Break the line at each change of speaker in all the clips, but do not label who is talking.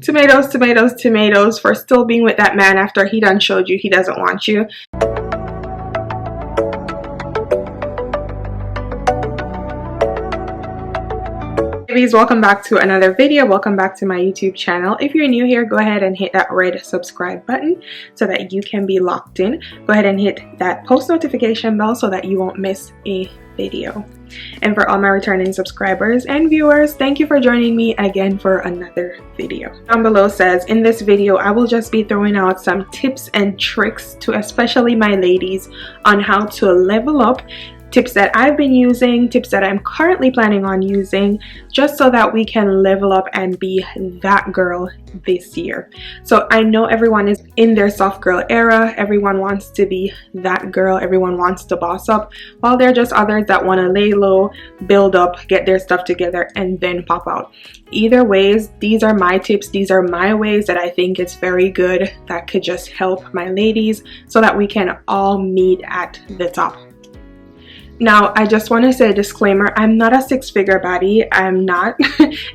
Tomatoes, tomatoes, tomatoes for still being with that man after he done showed you he doesn't want you. Babies, welcome back to another video. Welcome back to my YouTube channel. If you're new here, go ahead and hit that red subscribe button so that you can be locked in. Go ahead and hit that post notification bell so that you won't miss a video. And for all my returning subscribers and viewers, thank you for joining me again for another video. Down below says, in this video I will just be throwing out some tips and tricks to especially my ladies on how to level up. Tips that I've been using, tips that I'm currently planning on using, just so that we can level up and be that girl this year. So I know everyone is in their soft girl era. Everyone wants to be that girl. Everyone wants to boss up, while there are just others that want to lay low, build up, get their stuff together, and then pop out. Either ways, these are my tips. These are my ways that I think it's very good that could just help my ladies so that we can all meet at the top. Now, I just want to say a disclaimer, I'm not a six-figure baddie, I'm not,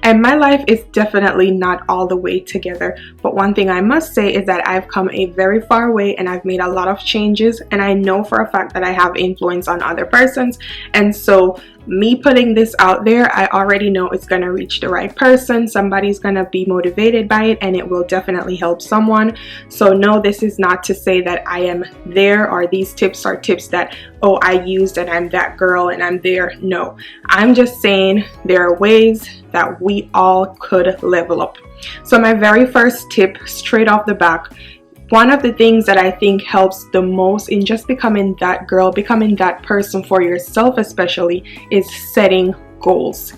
and my life is definitely not all the way together, but one thing I must say is that I've come a very far way and I've made a lot of changes, and I know for a fact that I have influence on other persons, and so me putting this out there, I already know it's going to reach the right person. Somebody's going to be motivated by it, and it will definitely help someone. So no, this is not to say that I am there, or these tips are tips that, oh, I used and I'm that girl and I'm there. No, I'm just saying there are ways that we all could level up. So my very first tip, straight off the back, one of the things that I think helps the most in just becoming that girl, becoming that person for yourself especially, is setting goals.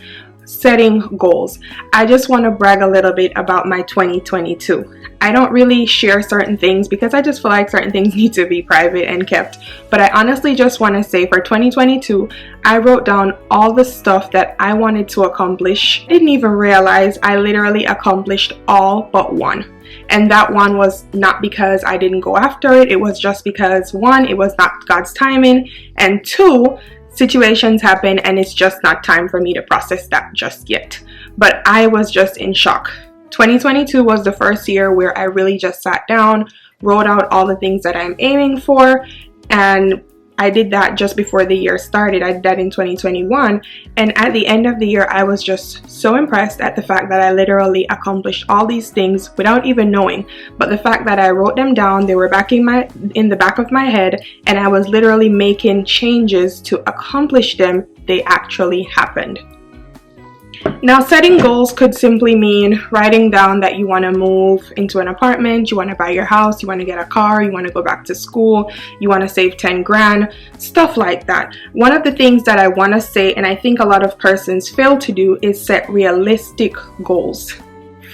Setting goals. I just want to brag a little bit about my 2022. I don't really share certain things because I just feel like certain things need to be private and kept. But I honestly just want to say for 2022, I wrote down all the stuff that I wanted to accomplish. I didn't even realize I literally accomplished all but one. And that one was not because I didn't go after it. It was just because, one, it was not God's timing, and two, situations happen and it's just not time for me to process that just yet. But I was just in shock. 2022 was the first year where I really just sat down, wrote out all the things that I'm aiming for, and I did that just before the year started. I did that in 2021, and at the end of the year I was just so impressed at the fact that I literally accomplished all these things without even knowing. But the fact that I wrote them down, they were in the back of my head, and I was literally making changes to accomplish them, they actually happened. Now, setting goals could simply mean writing down that you want to move into an apartment, you want to buy your house, you want to get a car, you want to go back to school, you want to save 10 grand, stuff like that. One of the things that I want to say, and I think a lot of persons fail to do, is set realistic goals.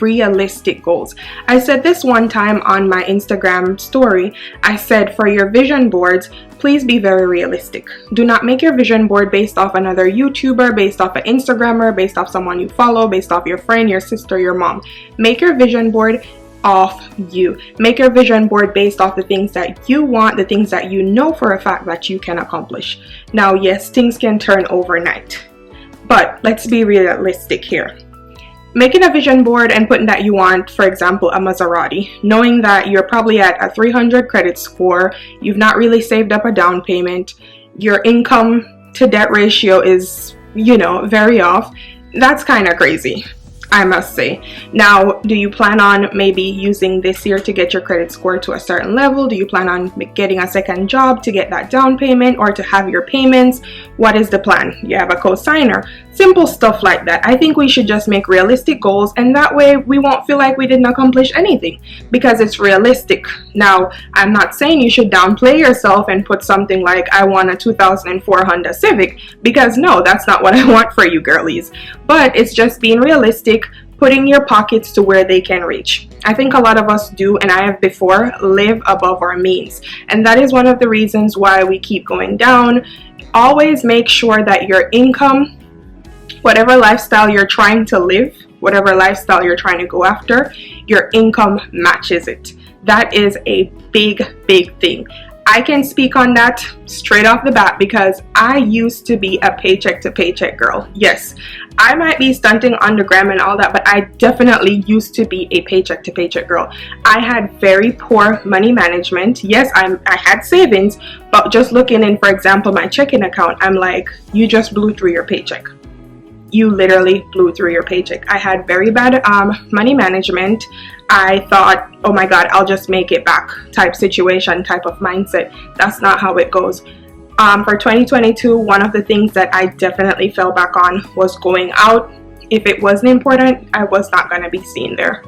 Realistic goals. I said this one time on my Instagram story. I said, for your vision boards, please be very realistic. Do not make your vision board based off another YouTuber, based off an Instagrammer, based off someone you follow, based off your friend, your sister, your mom. Make your vision board off you. Make your vision board based off the things that you want, the things that you know for a fact that you can accomplish. Now, yes, things can turn overnight, but let's be realistic here. Making a vision board and putting that you want, for example, a Maserati, knowing that you're probably at a 300 credit score, you've not really saved up a down payment, your income to debt ratio is, very off, that's kind of crazy, I must say. Now, do you plan on maybe using this year to get your credit score to a certain level? Do you plan on getting a second job to get that down payment or to have your payments? What is the plan? You have a co-signer? Simple stuff like that. I think we should just make realistic goals, and that way we won't feel like we didn't accomplish anything because it's realistic. Now, I'm not saying you should downplay yourself and put something like, I want a 2004 Honda Civic, because no, that's not what I want for you girlies. But it's just being realistic, putting your pockets to where they can reach. I think a lot of us do, and I have before, live above our means. And that is one of the reasons why we keep going down. Always make sure that your income, whatever lifestyle you're trying to live, whatever lifestyle you're trying to go after, your income matches it. That is a big thing. I can speak on that straight off the bat because I used to be a paycheck to paycheck girl. Yes, I might be stunting on the gram and all that, but I definitely used to be a paycheck to paycheck girl. I had very poor money management. Yes, I had savings, but just looking in, for example, my checking account, I'm like, you just blew through your paycheck. You literally blew through your paycheck. I had very bad money management. I thought, oh my God, I'll just make it back type situation, type of mindset. That's not how it goes. For 2022, one of the things that I definitely fell back on was going out. If it wasn't important, I was not going to be seen there.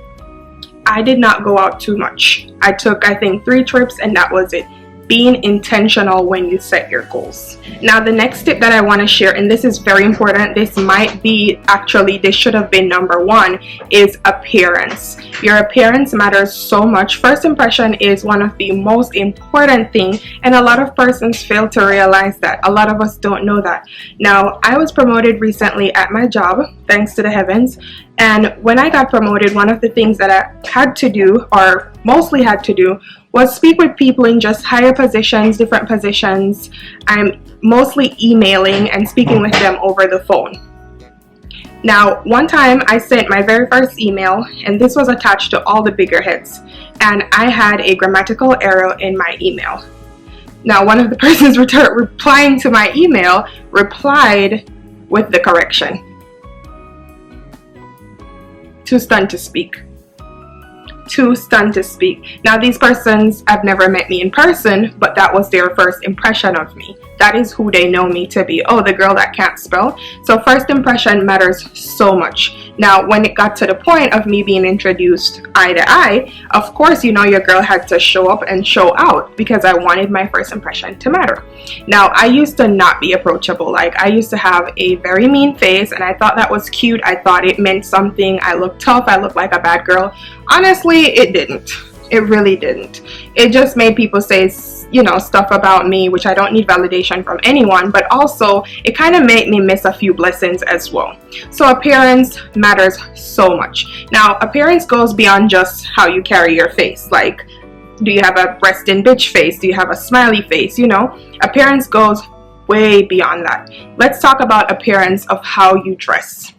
I did not go out too much. I took, I think, 3 trips and that was it. Being intentional when you set your goals. Now, the next tip that I want to share, and this is very important, this might be, actually this should have been number 1, is appearance. Your appearance matters so much. First impression is one of the most important things, and a lot of persons fail to realize that. A lot of us don't know that. Now, I was promoted recently at my job, thanks to the heavens. And when I got promoted, one of the things that I had to do, or mostly had to do, was speak with people in just higher positions, different positions. I'm mostly emailing and speaking with them over the phone. Now, one time I sent my very first email, and this was attached to all the bigger heads, and I had a grammatical error in my email. Now, one of the persons replying to my email replied with the correction. Too stunned to speak. Too stunned to speak. Now, these persons have never met me in person, but that was their first impression of me. That is who they know me to be. Oh, the girl that can't spell. So first impression matters so much. Now, when it got to the point of me being introduced eye to eye, of course, you know, your girl had to show up and show out because I wanted my first impression to matter. Now, I used to not be approachable. Like, I used to have a very mean face, and I thought that was cute. I thought it meant something. I looked tough. I looked like a bad girl. Honestly, it didn't. It really didn't. It just made people say, you know, stuff about me, which I don't need validation from anyone, but also it kind of made me miss a few blessings as well. So appearance matters so much. Now, appearance goes beyond just how you carry your face. Like, do you have a resting bitch face? Do you have a smiley face? You know, appearance goes way beyond that. Let's talk about appearance of how you dress.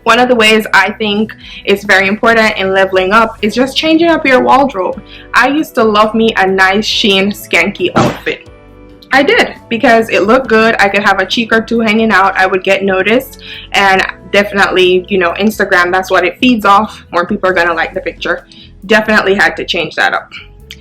One of the ways I think is very important in leveling up is just changing up your wardrobe. I used to love me a nice sheen skanky outfit. I did, because it looked good. I could have a cheek or two hanging out. I would get noticed, and definitely, you know, Instagram, that's what it feeds off. More people are gonna like the picture. Definitely had to change that up.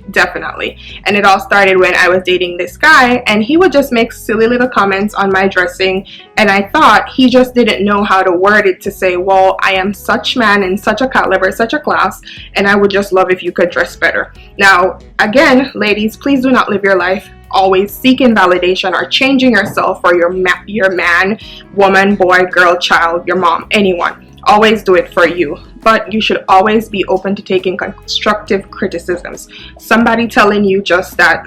Definitely. And it all started when I was dating this guy, and he would just make silly little comments on my dressing, and I thought he just didn't know how to word it to say, well, I am such man in such a caliber, such a class, and I would just love if you could dress better. Now, again, ladies, please do not live your life always seeking validation or changing yourself for your man, woman, boy, girl, child, your mom, anyone. Always do it for you. But you should always be open to taking constructive criticisms. Somebody telling you just that,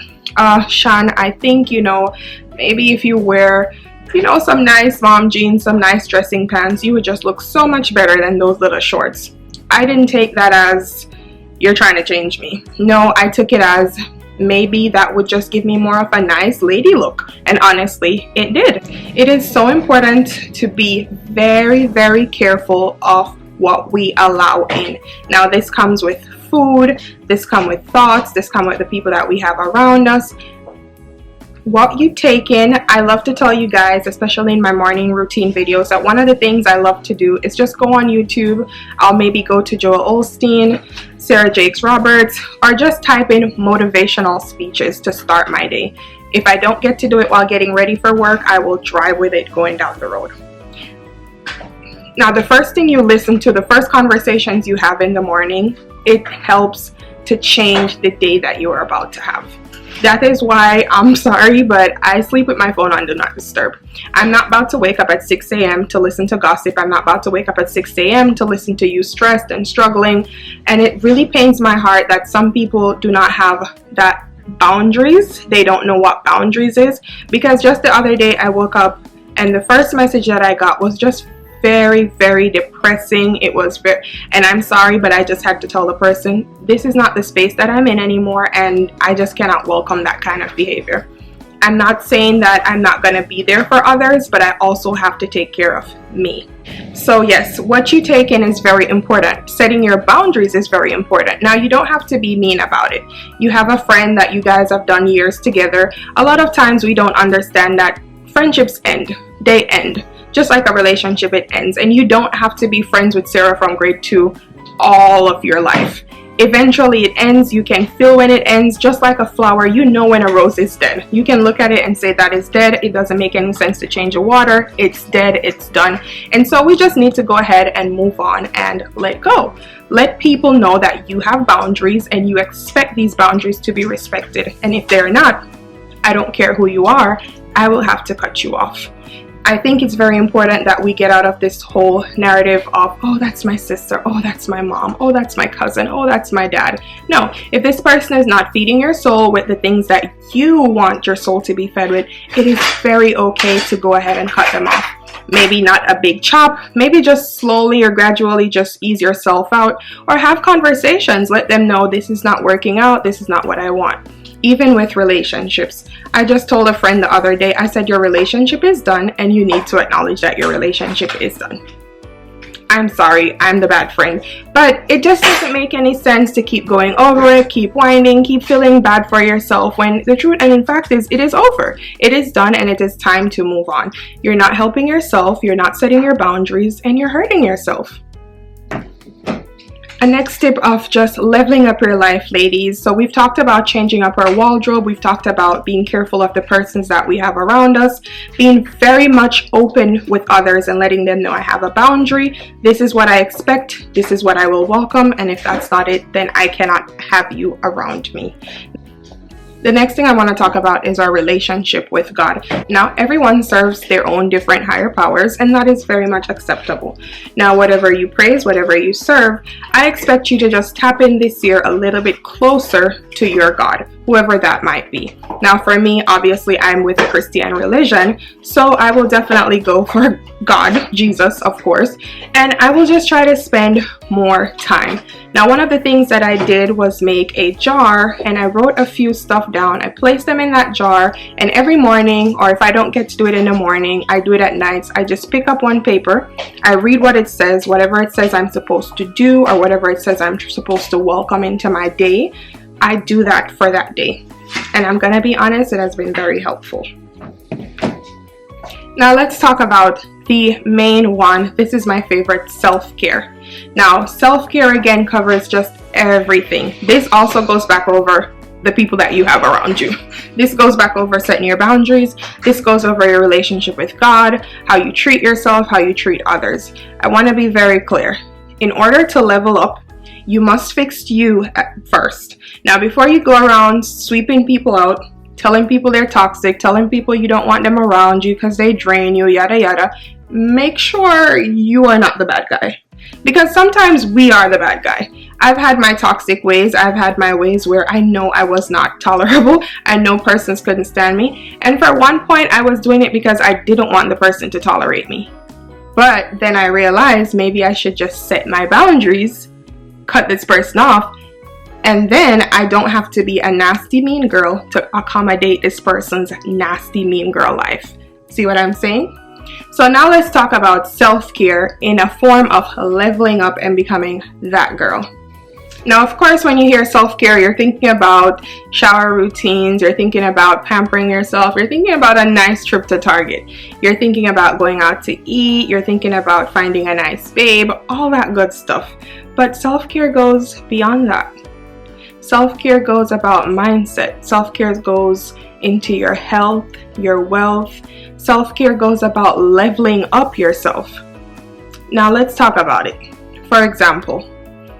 Shan, I think, you know, maybe if you wear, you know, some nice mom jeans, some nice dressing pants, you would just look so much better than those little shorts. I didn't take that as you're trying to change me. No, I took it as maybe that would just give me more of a nice lady look, and honestly, it did. It is so important to be very, very careful of what we allow in. Now, this comes with food, this comes with thoughts, this comes with the people that we have around us. What you take in, I love to tell you guys, especially in my morning routine videos, that one of the things I love to do is just go on YouTube. I'll maybe go to Joel Osteen, Sarah Jakes Roberts, or just type in motivational speeches to start my day. If I don't get to do it while getting ready for work, I will drive with it going down the road. Now, the first thing you listen to, the first conversations you have in the morning, it helps to change the day that you are about to have. That is why, I'm sorry, but I sleep with my phone on Do Not Disturb. I'm not about to wake up at 6 a.m. to listen to gossip. I'm not about to wake up at 6 a.m. to listen to you stressed and struggling. And it really pains my heart that some people do not have that boundaries. They don't know what boundaries is. Because just the other day I woke up and the first message that I got was just very, very depressing. It was very, and I'm sorry, but I just had to tell the person, this is not the space that I'm in anymore, and I just cannot welcome that kind of behavior. I'm not saying that I'm not going to be there for others, but I also have to take care of me. So yes, what you take in is very important. Setting your boundaries is very important. Now, you don't have to be mean about it. You have a friend that you guys have done years together. A lot of times we don't understand that friendships end. They end. Just like a relationship, it ends. And you don't have to be friends with Sarah from grade 2 all of your life. Eventually it ends. You can feel when it ends. Just like a flower, you know when a rose is dead. You can look at it and say that is dead. It doesn't make any sense to change the water. It's dead. It's done. And so we just need to go ahead and move on and let go. Let people know that you have boundaries and you expect these boundaries to be respected. And if they're not, I don't care who you are, I will have to cut you off. I think it's very important that we get out of this whole narrative of, oh, that's my sister, oh, that's my mom, oh, that's my cousin, oh, that's my dad. No, if this person is not feeding your soul with the things that you want your soul to be fed with, it is very okay to go ahead and cut them off. Maybe not a big chop, maybe just slowly or gradually just ease yourself out, or have conversations. Let them know this is not working out, this is not what I want. Even with relationships. I just told a friend the other day, I said, your relationship is done and you need to acknowledge that your relationship is done. I'm sorry, I'm the bad friend. But it just doesn't make any sense to keep going over it, keep whining, keep feeling bad for yourself when the truth and in fact is it is over. It is done and it is time to move on. You're not helping yourself, you're not setting your boundaries, and you're hurting yourself. A next tip of just leveling up your life, ladies. So we've talked about changing up our wardrobe. We've talked about being careful of the persons that we have around us, being very much open with others and letting them know I have a boundary. This is what I expect. This is what I will welcome. And if that's not it, then I cannot have you around me. The next thing I want to talk about is our relationship with God. Now, everyone serves their own different higher powers, and that is very much acceptable. Now, whatever you praise, whatever you serve, I expect you to just tap in this year a little bit closer to your God, whoever that might be. Now, for me, obviously, I'm with the Christian religion, so I will definitely go for God, Jesus, of course, and I will just try to spend more time. Now, one of the things that I did was make a jar, and I wrote a few stuff down. I placed them in that jar, and every morning, or if I don't get to do it in the morning, I do it at nights. I just pick up one paper, I read what it says, whatever it says I'm supposed to do, or whatever it says I'm supposed to welcome into my day, I do that for that day. And I'm gonna be honest, it has been very helpful. Now let's talk about the main one. This is my favorite, self-care. Now, self-care again covers just everything. This also goes back over the people that you have around you. This goes back over setting your boundaries. This goes over your relationship with God, how you treat yourself, how you treat others. I want to be very clear. In order to level up, you must fix you first. Now, before you go around sweeping people out, telling people they're toxic, telling people you don't want them around you because they drain you, yada yada, make sure you are not the bad guy. Because sometimes we are the bad guy. I've had my toxic ways. I've had my ways where I know I was not tolerable. I know persons couldn't stand me. And for one point, I was doing it because I didn't want the person to tolerate me. But then I realized maybe I should just set my boundaries, cut this person off, and then I don't have to be a nasty mean girl to accommodate this person's nasty mean girl life. See what I'm saying? So now let's talk about self-care in a form of leveling up and becoming that girl. Now, of course, when you hear self-care, you're thinking about shower routines, you're thinking about pampering yourself, you're thinking about a nice trip to Target, you're thinking about going out to eat, you're thinking about finding a nice babe, all that good stuff. But self-care goes beyond that. Self-care goes about mindset. Self-care goes into your health, your wealth. Self-care goes about leveling up yourself. Now let's talk about it. For example,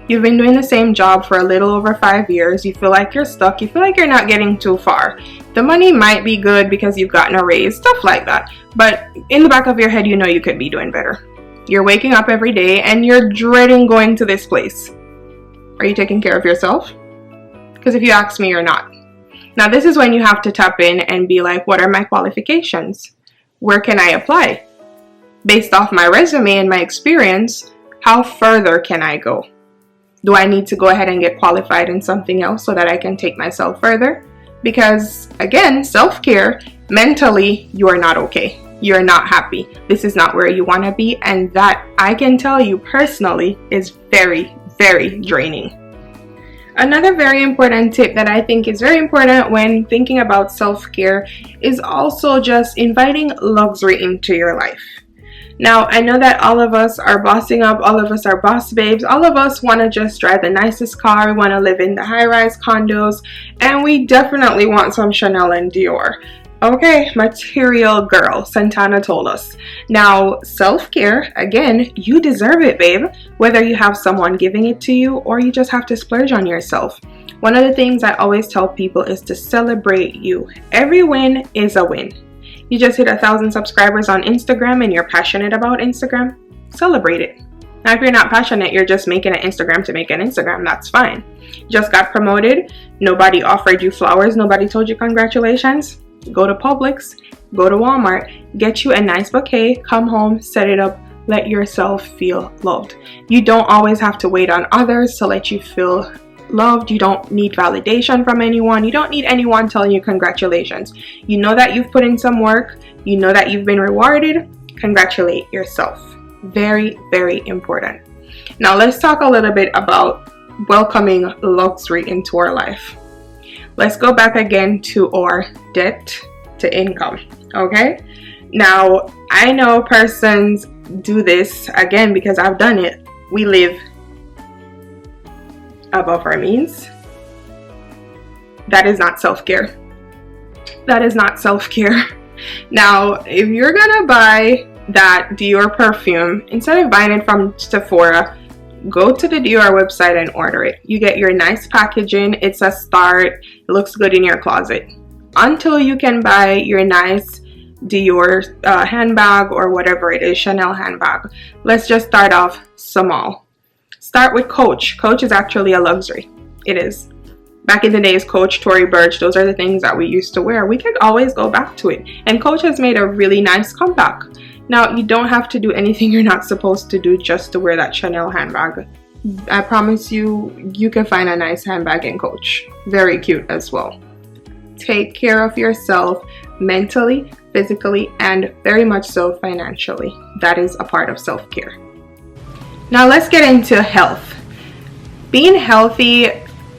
you've been doing the same job for a little over 5 years. You feel like you're stuck. You feel like you're not getting too far. The money might be good because you've gotten a raise, stuff like that. But in the back of your head, you know you could be doing better. You're waking up every day and you're dreading going to this place. Are you taking care of yourself? Because if you ask me, you're not. Now, this is when you have to tap in and be like, what are my qualifications? Where can I apply? based off my resume and my experience, how further can I go? Do I need to go ahead and get qualified in something else so that I can take myself further? Because again, self-care, mentally, you are not okay. You're not happy. This is not where you want to be. And that, I can tell you personally, is very, very draining. Another very important tip that I think is very important when thinking about self-care is also just inviting luxury into your life. Now, I know that all of us are bossing up, all of us are boss babes, all of us want to just drive the nicest car, we want to live in the high-rise condos, and we definitely want some Chanel and Dior. Okay, material girl, Santana told us. Now, self-care, again, you deserve it, babe. Whether you have someone giving it to you or you just have to splurge on yourself. One of the things I always tell people is to celebrate you. Every win is a win. You just hit 1,000 subscribers on Instagram and you're passionate about Instagram, celebrate it. Now, if you're not passionate, you're just making an Instagram to make an Instagram, that's fine. You just got promoted, nobody offered you flowers, nobody told you congratulations. Go to Publix, go to Walmart, get you a nice bouquet, come home, set it up, let yourself feel loved. You don't always have to wait on others to let you feel loved. You don't need validation from anyone. You don't need anyone telling you congratulations. You know that you've put in some work. You know that you've been rewarded. Congratulate yourself. Very, very important. Now let's talk a little bit about welcoming luxury into our life. Let's go back again to our debt to income, okay? Now, I know persons do this, again, because I've done it. We live above our means. That is not self-care. That is not self-care. Now, if you're gonna buy that Dior perfume, instead of buying it from Sephora, go to the Dior website and order it. You get your nice packaging. It's a start. It looks good in your closet. Until you can buy your nice Dior handbag or whatever it is, Chanel handbag. Let's just start off small. Start with Coach. Coach is actually a luxury. It is. Back in the days, Coach, Tory Burch, those are the things that we used to wear. We could always go back to it. And Coach has made a really nice comeback. Now, you don't have to do anything you're not supposed to do just to wear that Chanel handbag. I promise you, you can find a nice handbag in Coach. Very cute as well. Take care of yourself mentally, physically, and very much so financially. That is a part of self-care. Now, let's get into health. Being healthy,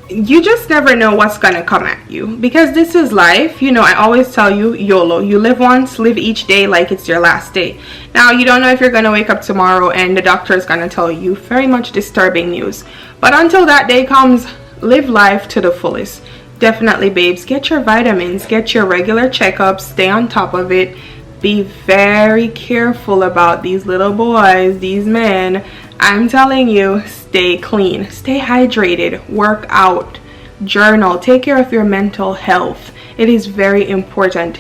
you just never know what's gonna come at you, because this is life. You know, I always tell you, YOLO. You live once, live each day like it's your last day. Now, you don't know if you're gonna wake up tomorrow and the doctor is gonna tell you very much disturbing news. But until that day comes, live life to the fullest. Definitely, babes, get your vitamins, get your regular checkups, stay on top of it. Be very careful about these little boys, these men. I'm telling you, stay clean, stay hydrated, work out, journal, take care of your mental health. It is very important.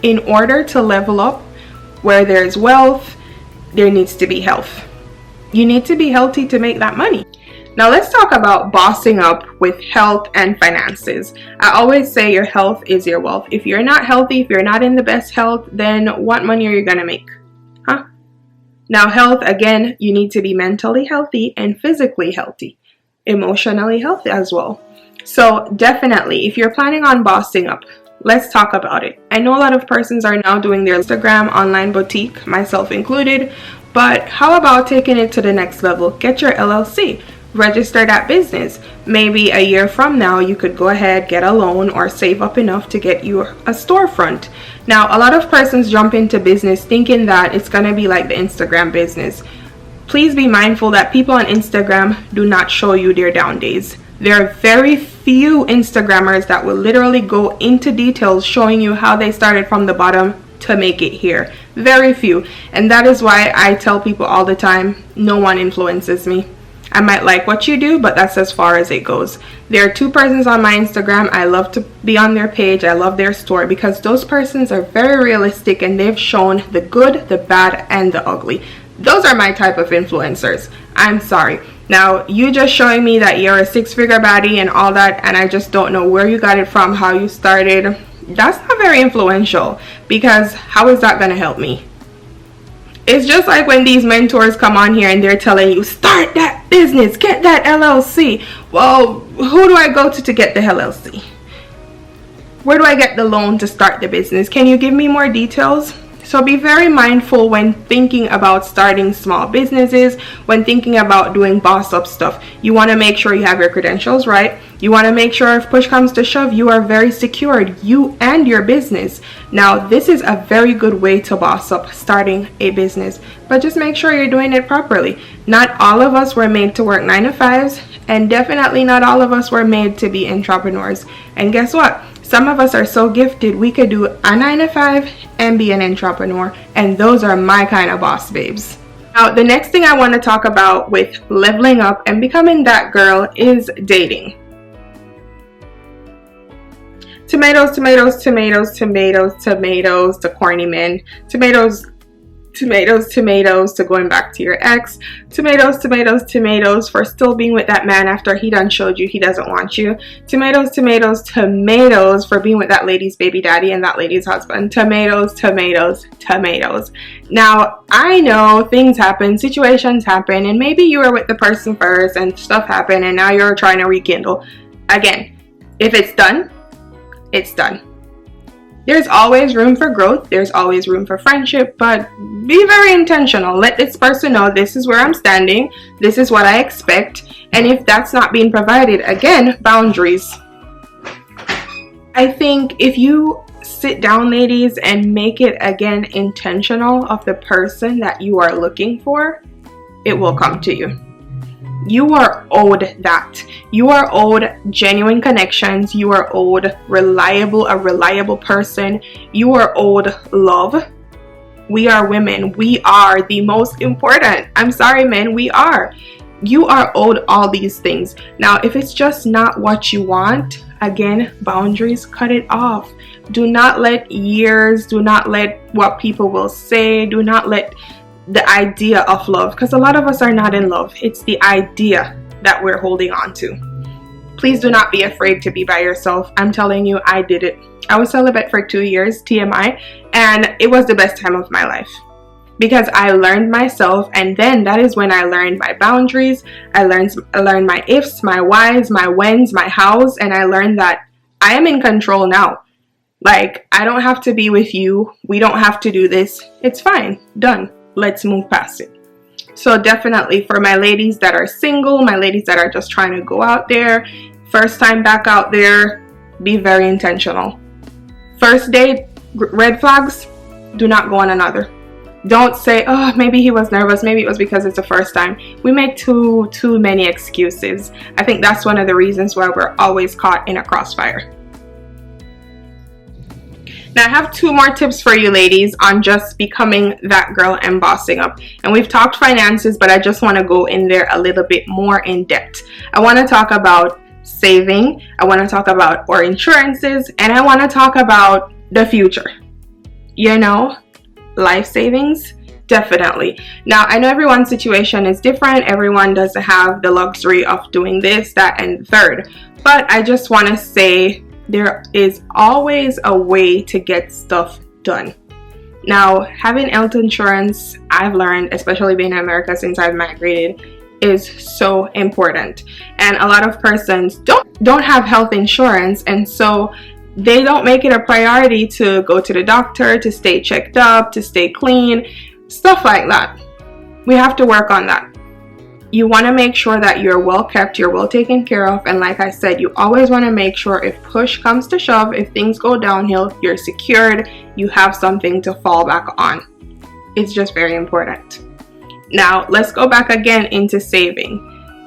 In order to level up, where there's wealth, there needs to be health. You need to be healthy to make that money. Now let's talk about bossing up with health and finances. I always say your health is your wealth. If you're not healthy, if you're not in the best health, then what money are you gonna make? Huh? Now health, again, you need to be mentally healthy and physically healthy, emotionally healthy as well. So definitely, if you're planning on bossing up, let's talk about it. I know a lot of persons are now doing their Instagram online boutique, myself included, but how about taking it to the next level? Get your LLC. Register that business. Maybe a year from now, you could go ahead, get a loan or save up enough to get you a storefront. Now, a lot of persons jump into business thinking that it's going to be like the Instagram business. Please be mindful that people on Instagram do not show you their down days. There are very few Instagrammers that will literally go into details showing you how they started from the bottom to make it here. Very few. And that is why I tell people all the time, no one influences me. I might like what you do, but that's as far as it goes. There are 2 persons on my Instagram. I love to be on their page. I love their story because those persons are very realistic and they've shown the good, the bad, and the ugly. Those are my type of influencers. I'm sorry. Now, you just showing me that you're a 6-figure baddie and all that, and I just don't know where you got it from, how you started. That's not very influential, because how is that going to help me? It's just like when these mentors come on here and they're telling you, start that business, get that LLC. Well, who do I go to get the LLC? Where do I get the loan to start the business? Can you give me more details? So be very mindful when thinking about starting small businesses, when thinking about doing boss up stuff. You want to make sure you have your credentials right. You want to make sure if push comes to shove, you are very secured, you and your business. Now, this is a very good way to boss up starting a business, but just make sure you're doing it properly. Not all of us were made to work 9 to 5s, and definitely not all of us were made to be entrepreneurs. And guess what? Some of us are so gifted, we could do a 9 to 5 and be an entrepreneur. And those are my kind of boss babes. Now, the next thing I want to talk about with leveling up and becoming that girl is dating. Tomatoes, tomatoes, tomatoes, tomatoes, tomatoes to corny men. Tomatoes, tomatoes, tomatoes to going back to your ex. Tomatoes, tomatoes, tomatoes for still being with that man after he done showed you he doesn't want you. Tomatoes, tomatoes, tomatoes for being with that lady's baby daddy and that lady's husband. Tomatoes, tomatoes, tomatoes. Now, I know things happen, situations happen, and maybe you were with the person first and stuff happened and now you're trying to rekindle. Again, if it's done, it's done. There's always room for growth. There's always room for friendship, but be very intentional. Let this person know this is where I'm standing. This is what I expect. And if that's not being provided, again, boundaries. I think if you sit down, ladies, and make it again intentional of the person that you are looking for, it will come to you. You are owed that. You are owed genuine connections. You are owed a reliable person. You are owed love. We are women. We are the most important. I'm sorry, men, we are. You are owed all these things. Now, if it's just not what you want, again, boundaries, cut it off. Do not let years, do not let what people will say, do not let the idea of love, because a lot of us are not in love. It's the idea that we're holding on to. Please do not be afraid to be by yourself. I'm telling you, I did it. I was celibate for 2 years, TMI, and it was the best time of my life because I learned myself, and then that is when I learned my boundaries. I learned my ifs, my whys, my whens, my hows, and I learned that I am in control now. Like, I don't have to be with you. We don't have to do this. It's fine. Done. Let's move past it. So definitely for my ladies that are single, my ladies that are just trying to go out there, first time back out there, be very intentional. First date, red flags, do not go on another. Don't say, oh, maybe he was nervous, maybe it was because it's the first time. We make too many excuses. I think that's one of the reasons why we're always caught in a crossfire. Now, I have 2 more tips for you ladies on just becoming that girl and bossing up. And we've talked finances, but I just want to go in there a little bit more in depth. I want to talk about saving. I want to talk about our insurances, and I want to talk about the future. You know, life savings, definitely. Now, I know everyone's situation is different. Everyone doesn't have the luxury of doing this, that, and the third. But I just want to say, there is always a way to get stuff done. Now, having health insurance, I've learned, especially being in America since I've migrated, is so important. And a lot of persons don't have health insurance, and so they don't make it a priority to go to the doctor, to stay checked up, to stay clean, stuff like that. We have to work on that. You want to make sure that you're well kept, you're well taken care of, and like I said, you always want to make sure if push comes to shove, if things go downhill, you're secured, you have something to fall back on. It's just very important. Now, let's go back again into saving.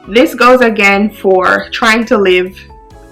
This goes again for trying to live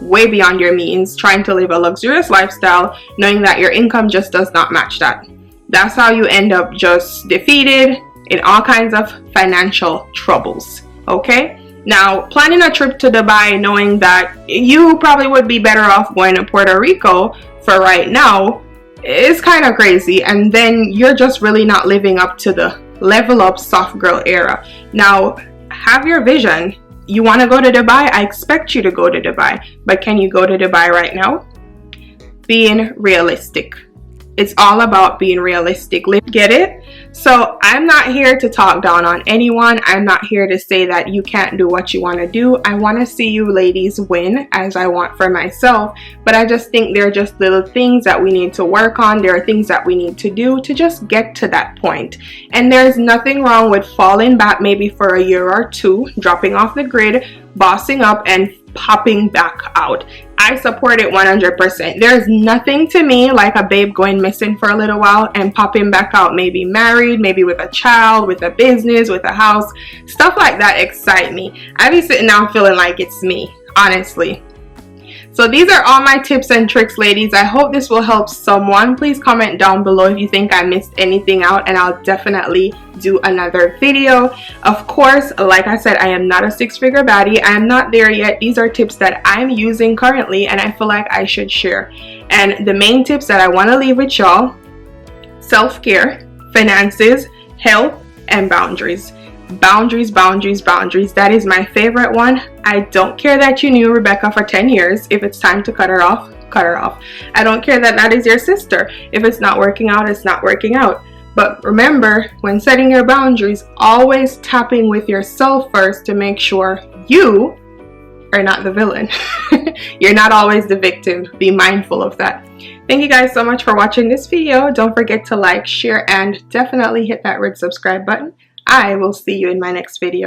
way beyond your means, trying to live a luxurious lifestyle, knowing that your income just does not match that. That's how you end up just defeated in all kinds of financial troubles. Okay, now planning a trip to Dubai knowing that you probably would be better off going to Puerto Rico for right now is kind of crazy, and then you're just really not living up to the level up soft girl era. Now, have your vision. You want to go to Dubai? I expect you to go to Dubai, but can you go to Dubai right now? Being realistic. It's all about being realistic. Get it? So I'm not here to talk down on anyone. I'm not here to say that you can't do what you want to do. I want to see you ladies win, as I want for myself. But I just think there are just little things that we need to work on. There are things that we need to do to just get to that point. And there's nothing wrong with falling back maybe for a year or two, dropping off the grid, bossing up, and popping back out. I support it 100%. There's nothing to me like a babe going missing for a little while and popping back out, maybe married, maybe with a child, with a business, with a house. Stuff like that excite me. I be sitting down feeling like it's me, honestly. So these are all my tips and tricks, ladies. I hope this will help someone. Please comment down below if you think I missed anything out, and I'll definitely do another video. Of course, like I said, I am not a six-figure baddie. I am not there yet. These are tips that I'm using currently and I feel like I should share. And the main tips that I want to leave with y'all: self-care, finances, health, and boundaries. Boundaries, boundaries, boundaries. That is my favorite one. I don't care that you knew Rebecca for 10 years. If it's time to cut her off, cut her off. I don't care that that is your sister. If it's not working out, it's not working out. But remember, when setting your boundaries, always tapping with yourself first to make sure you are not the villain. You're not always the victim. Be mindful of that. Thank you guys so much for watching this video. Don't forget to like, share, and definitely hit that red subscribe button. I will see you in my next video.